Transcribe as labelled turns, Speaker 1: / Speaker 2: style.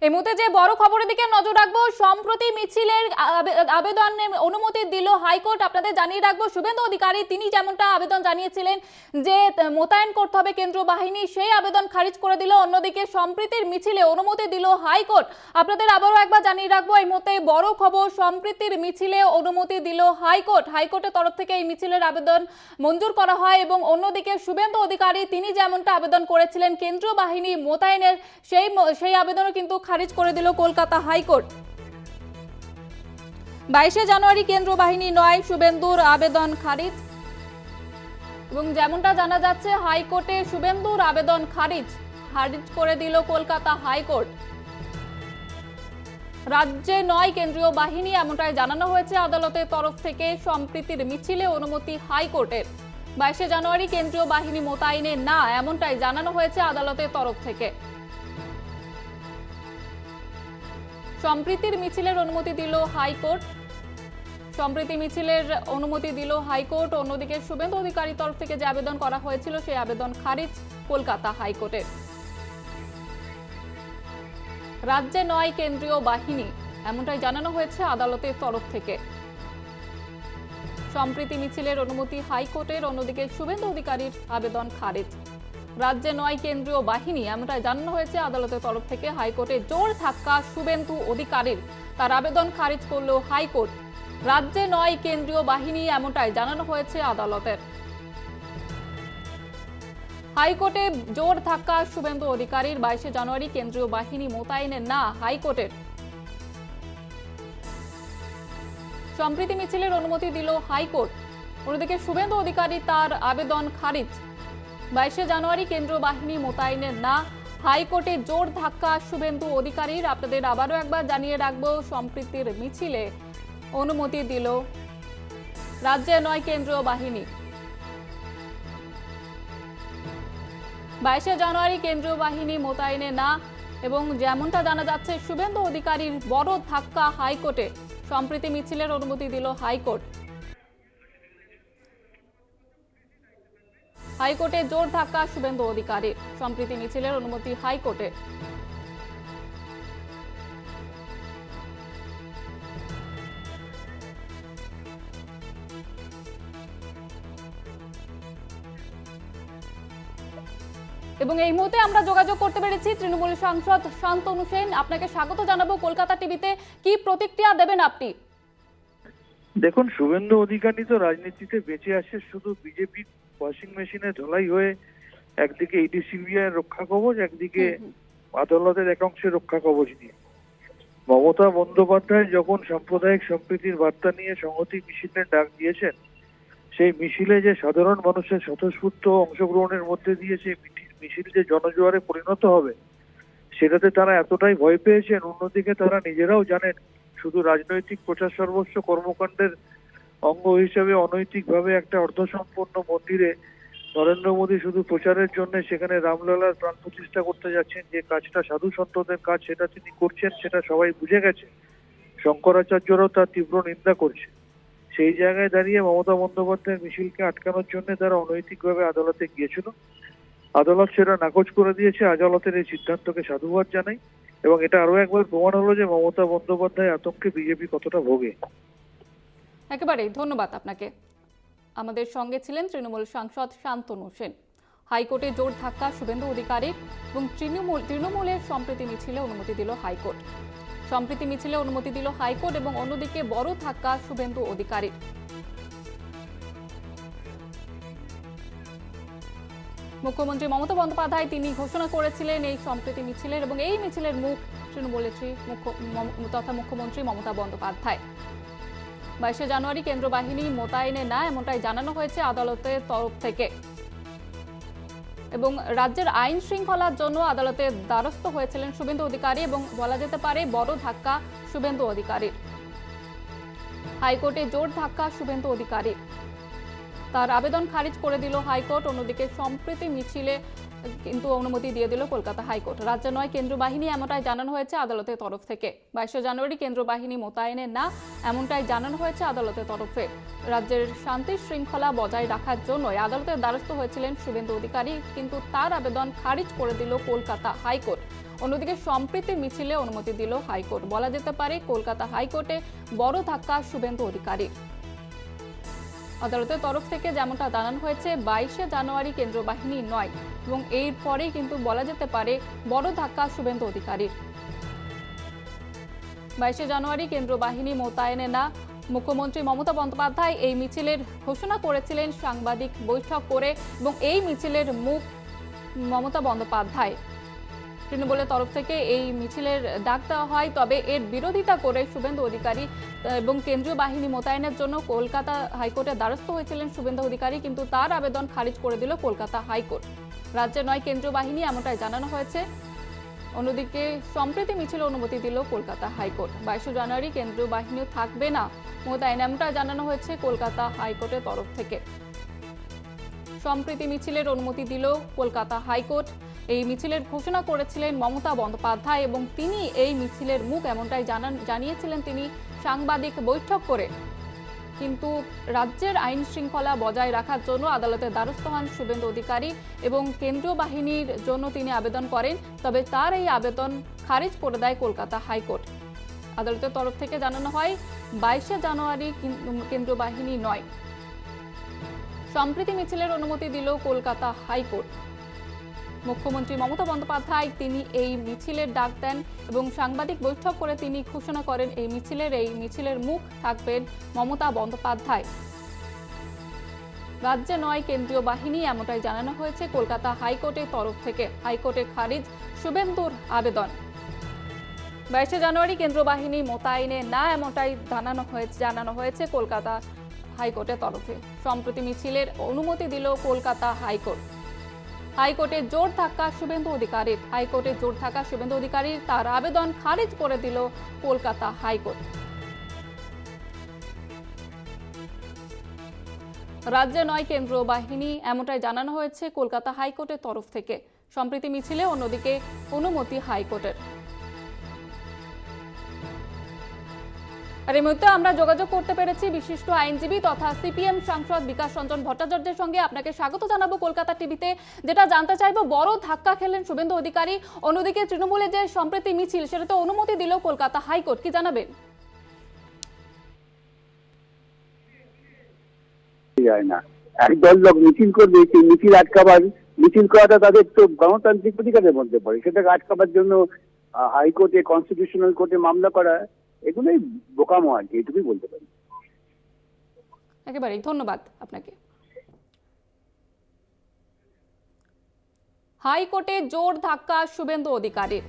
Speaker 1: এই মুহূর্তে যে বড় খবরের দিকে নজর রাখবো, সম্প্রতি মিছিলের আবেদনের অনুমতি দিল হাইকোর্ট। আপনাদের জানিয়ে রাখবো, শুভেন্দু অধিকারী তিনি যেমনটা আবেদন জানিয়েছিলেন যে মোতায়েন করতে হবে কেন্দ্রীয় বাহিনী, সেই আবেদন খারিজ করে দিল। অন্যদিকে সম্প্রীতির মিছিলে অনুমতি দিল হাইকোর্ট। আপনাদের আবারও একবার জানিয়ে রাখবো, এই মুহূর্তে বড় খবর, সম্প্রীতির মিছিলে অনুমতি দিল হাইকোর্ট। হাইকোর্টের তরফ থেকে এই মিছিলের আবেদন মঞ্জুর করা হয় এবং অন্যদিকে শুভেন্দু অধিকারী তিনি যেমনটা আবেদন করেছিলেন কেন্দ্রীয় বাহিনী মোতায়েনের, সেই আবেদনও কিন্তু খারিজ করে দিল কলকাতা হাইকোর্ট। 22শে জানুয়ারি কেন্দ্রীয় বাহিনী নয়, শুভেন্দুর আবেদন খারিজ। এবং যেমনটা জানা যাচ্ছে, হাইকোর্টে শুভেন্দুর আবেদন খারিজ করে দিল কলকাতা হাইকোর্ট। রাজ্যে নয় কেন্দ্রীয় বাহিনী, এমনটাই জানানো হয়েছে আদালতের তরফ থেকে। সম্প্রীতির মিছিলে অনুমতি হাইকোর্টের। 22শে জানুয়ারি কেন্দ্রীয় বাহিনী মোতায়েনে না, এমনটাই জানানো হয়েছে আদালতের তরফ থেকে। সম্প্রীতির মিছিলের অনুমতি দিল হাইকোর্ট। সম্প্রীতি মিছিলের অনুমতি দিল হাইকোর্ট। অন্যদিকে শুভেন্দু অধিকারীর তরফ থেকে যে আবেদন করা হয়েছিল সেই আবেদন খারিজ কলকাতা হাইকোর্টে। রাজ্যে নয় কেন্দ্রীয় বাহিনী, এমনটাই জানানো হয়েছে আদালতের তরফ থেকে। সম্প্রীতি মিছিলের অনুমতি হাইকোর্টের। অন্যদিকে শুভেন্দু অধিকারীর আবেদন খারিজ। রাজ্যে নয় কেন্দ্রীয় বাহিনী, এমনটাই জানানো হয়েছে আদালতের তরফ থেকে। হাইকোর্টে জোর ধাক্কা শুভেন্দু অধিকারীর, তার আবেদন খারিজ করল হাইকোর্ট। রাজ্যে নয় কেন্দ্রীয় বাহিনী, এমনটাই জানানো হয়েছে আদালতের। হাইকোর্টে জোর ধাক্কা শুভেন্দু অধিকারীর, 22শে জানুয়ারি কেন্দ্রীয় বাহিনী মোতায়েনের না হাইকোর্টের। সম্প্রীতি মিছিলের অনুমতি দিল হাইকোর্ট। অন্যদিকে শুভেন্দু অধিকারী তার আবেদন খারিজ। 22শে জানুয়ারি কেন্দ্রীয় বাহিনী মোতায়েনের না, হাইকোর্টে জোর ধাক্কা শুভেন্দু অধিকারীর। আপনাদের আবারও একবার জানিয়ে রাখবো, সম্প্রীতির মিছিলে অনুমতি দিল রাজ্যে নয় কেন্দ্রীয় বাহিনী। 22শে জানুয়ারি কেন্দ্রীয় বাহিনী মোতায়েনে না, এবং যেমনটা জানা যাচ্ছে শুভেন্দু অধিকারীর বড় ধাক্কা হাইকোর্টে। সম্প্রীতি মিছিলের অনুমতি দিল হাইকোর্ট। হাইকোর্টে জোর ধাক্কা শুভেন্দু অধিকারীর। সম্প্রীতি মিছিলের অনুমতি হাইকোর্টে। এবং এই মুহূর্তে আমরা যোগাযোগ করতে পেরেছি তৃণমূল সাংসদ শান্তনু সেন। আপনাকে স্বাগত জানাবো কলকাতা টিভিতে। কি প্রতিক্রিয়া দেবেন আপনি?
Speaker 2: দেখুন, শুভেন্দু অধিকারী তো রাজনীতিতে বেঁচে আসে শুধু বিজেপি ওয়াশিং মেশিনে ঢালাই হয়ে। একদিকে ইডিসিবিআই রক্ষা কবচ, একদিকে আদালতের একাংশের রক্ষা কবচ নিয়ে। মমতা বন্দ্যোপাধ্যায় যখন সাম্প্রদায়িক সম্প্রীতির বার্তা নিয়ে সংহতি মিছিলের ডাক দিয়েছেন, সেই মিছিলে যে সাধারণ মানুষের স্বতঃস্ফূর্ত অংশগ্রহণের মধ্যে দিয়ে সেই মিছিল যে জনজোয়ারে পরিণত হবে, সেটাতে তারা এতটাই ভয় পেয়েছেন। অন্যদিকে তারা নিজেরাও জানেন, শুধু রাজনৈতিক প্রচার সর্বস্ব কর্মকাণ্ডের অঙ্গ হিসেবে অনৈতিকভাবে একটা অর্ধসম্পন্ন মন্দিরে নরেন্দ্র মোদী শুধু প্রচারের জন্য সেখানে রামলালার প্রাণ প্রতিষ্ঠা করতে যাচ্ছেন, যে কাজটা সাধু সন্তদের কাজ সেটা তিনি করছেন, সেটা সবাই বুঝে গেছে। শঙ্করাচার্যরাও তার তীব্র নিন্দা করছে। সেই জায়গায় দাঁড়িয়ে মমতা বন্দ্যোপাধ্যায়ের মিছিলকে আটকানোর জন্য তারা অনৈতিকভাবে আদালতে গিয়েছিল। আদালত সেটা নাকচ করে দিয়েছে। আদালতের এই সিদ্ধান্তকে সাধুবাদ জানাই, এবং এটা আরো একবার প্রমাণ হলো যে মমতা বন্দ্যোপাধ্যায় আতঙ্কে বিজেপি কতটা ভোগে।
Speaker 1: একেবারেই ধন্যবাদ আপনাকে। আমাদের সঙ্গে ছিলেন তৃণমূল সাংসদ শান্তনু সেন। হাইকোর্টে জোর ধাক্কা শুভেন্দু অধিকারীর এবং তৃণমূলের সম্প্রীতি মিছিলে অনুমতি দিল হাইকোর্ট। সম্প্রীতি মিছিলে অনুমতি দিল হাইকোর্ট, এবং অন্যদিকে বড় ধাক্কা শুভেন্দু অধিকারীর। মুখ্যমন্ত্রী মমতা বন্দ্যোপাধ্যায় তিনি ঘোষণা করেছিলেন এই সম্প্রীতি মিছিলের, এবং এই মিছিলের মুখ তৃণমূল নেত্রী তথা মুখ্যমন্ত্রী মমতা বন্দ্যোপাধ্যায়। 22শে জানুয়ারি কেন্দ্র বাহিনী মোতায়েনে না, এমনটাই জানানো হয়েছে আদালতের তরফ থেকে। এবং রাজ্যের আইন শৃঙ্খলার জন্য আদালতের দ্বারস্থ হয়েছিলেন শুভেন্দু অধিকারী, এবং বলা যেতে পারে বড় ধাক্কা শুভেন্দু অধিকারীর। হাইকোর্টে জোর ধাক্কা শুভেন্দু অধিকারীর, তার আবেদন খারিজ করে দিল হাইকোর্ট। অন্যদিকে সম্প্রীতি মিছিলে কিন্তু অনুমতি দিয়ে দিল কলকাতা হাইকোর্ট। রাজ্যে নয় কেন্দ্র বাহিনী, এমনটাই জানানো হয়েছে আদালতের তরফ থেকে। 22শে জানুয়ারি কেন্দ্র বাহিনী মোতায়েনে না, এমনটাই জানানো হয়েছে আদালতের তরফে। রাজ্যের শান্তি শৃঙ্খলা বজায় রাখার জন্য আদালতের দ্বারস্থ হয়েছিলেন শুভেন্দু অধিকারী, কিন্তু তার আবেদন খারিজ করে দিল কলকাতা হাইকোর্ট। অন্যদিকে সম্প্রীতি মিছিলে অনুমতি দিল হাইকোর্ট। বলা যেতে পারে কলকাতা হাইকোর্টে বড় ধাক্কা শুভেন্দু অধিকারীর। আদালতের তরফ থেকে যেমনটা জানানো হয়েছে 22শে জানুয়ারি কেন্দ্রীয় বাহিনী নয়, এবং এরপরেই কিন্তু বলা যেতে পারে বড় ধাক্কা শুভেন্দু অধিকারীর। 22শে জানুয়ারি কেন্দ্রীয় বাহিনী মোতায়েনে না, মুখ্যমন্ত্রী মমতা বন্দ্যোপাধ্যায় এই মিছিলের ঘোষণা করেছিলেন সাংবাদিক বৈঠক করে, এবং এই মিছিলের মুখ মমতা বন্দ্যোপাধ্যায়। তৃণমূলের তরফ থেকে এই মিছিলের ডাক দেওয়া হয়, তবে এর বিরোধিতা করে শুভেন্দু অধিকারী এবং কেন্দ্রীয় বাহিনী মোতায়েনের জন্য কলকাতা হাইকোর্টের দ্বারস্থ হয়েছিলেন শুভেন্দু অধিকারী, কিন্তু তার আবেদন খারিজ করে দিল কলকাতা হাইকোর্ট। রাজ্যে নয় কেন্দ্রীয় বাহিনী, এমনটাই জানানো হয়েছে। অন্যদিকে সম্প্রীতি মিছিল অনুমতি দিল কলকাতা হাইকোর্ট। 22শে জানুয়ারি কেন্দ্রীয় বাহিনীও থাকবে না মোতায়েন, এমনটা জানানো হয়েছে কলকাতা হাইকোর্টের তরফ থেকে। সম্প্রীতি মিছিলের অনুমতি দিল কলকাতা হাইকোর্ট। এই মিছিলের ঘোষণা করেছিলেন মমতা বন্দ্যোপাধ্যায়, এবং তিনি এই মিছিলের মুখ, এমনটাই জানিয়েছিলেন তিনি সাংবাদিক বৈঠক করে। কিন্তু রাজ্যের আইন শৃঙ্খলা বজায় রাখার জন্য আদালতের দ্বারস্থ হন শুভেন্দু অধিকারী, এবং কেন্দ্রীয় বাহিনীর জন্য তিনি আবেদন করেন, তবে তার এই আবেদন খারিজ করে দেয় কলকাতা হাইকোর্ট। আদালতের তরফ থেকে জানানো হয় 22শে জানুয়ারি কেন্দ্রীয় বাহিনী নয়। সম্প্রীতি মিছিলের অনুমতি দিল কলকাতা হাইকোর্ট। মুখ্যমন্ত্রী মমতা বন্দ্যোপাধ্যায় তিনি এই মিছিলের ডাক দেন, এবং সাংবাদিক বৈঠক করে তিনি ঘোষণা করেন এই মিছিলের মুখ থাকবেন মমতা বন্দ্যোপাধ্যায়। রাজ্যে নয় কেন্দ্রীয় বাহিনী, এমনটাই জানানো হয়েছে কলকাতা হাইকোর্টের তরফ থেকে। হাইকোর্টে খারিজ শুভেন্দুর আবেদন। 22শে জানুয়ারি কেন্দ্রীয় বাহিনী মোতায়েনে না, এমনটাই জানানো হয়েছে কলকাতা হাইকোর্টের তরফে। সম্প্রতি মিছিলের অনুমতি দিল কলকাতা হাইকোর্ট। হাইকোর্টে জোর ধাক্কা শুভেন্দু অধিকারীর। হাইকোর্টে জোর ধাক্কা শুভেন্দু অধিকারীর, তার আবেদন খারিজ করে দিল কলকাতা হাইকোর্ট। রাজ্যে নয় কেন্দ্রীয় বাহিনী, এমনটাই জানানো হয়েছে কলকাতা হাইকোর্টের তরফ থেকে। সম্প্রীতি মিছিলে অন্যদিকে অনুমতি হাইকোর্টের। আর এই মুহূর্তে আমরা যোগাযোগ করতে পেরেছি বিশিষ্ট আইনজীবী তথা সিপিএম সাংসদ বিকাশ রঞ্জন ভট্টাচার্যের সঙ্গে। আপনাকে স্বাগত জানাবো কলকাতা টিভিতে। যেটা জানতে চাইবো, বড় ধাক্কা খেলেন শুভেন্দু অধিকারী, অন্যদিকে তৃণমূলের যে সম্প্রীতি মিছিল সেটাতে অনুমতি দিল কলকাতা হাইকোর্ট, কি জানাবেন?
Speaker 3: যায় না, একদল লোক মিছিল করবে, সেই মিছিল আটকাবার, মিছিল করাটা তাদের তো গণতান্ত্রিক অধিকারের মধ্যে পড়ে, সেটাকে আটকাবার জন্য হাইকোর্টে, কনস্টিটিউশনাল কোর্টে মামলা করা, এগুলোই বোকামো আর কি, এটুকুই বলতে পারি।
Speaker 1: একেবারেই ধন্যবাদ আপনাকে। হাইকোর্টে জোর ধাক্কা শুভেন্দু অধিকারীর।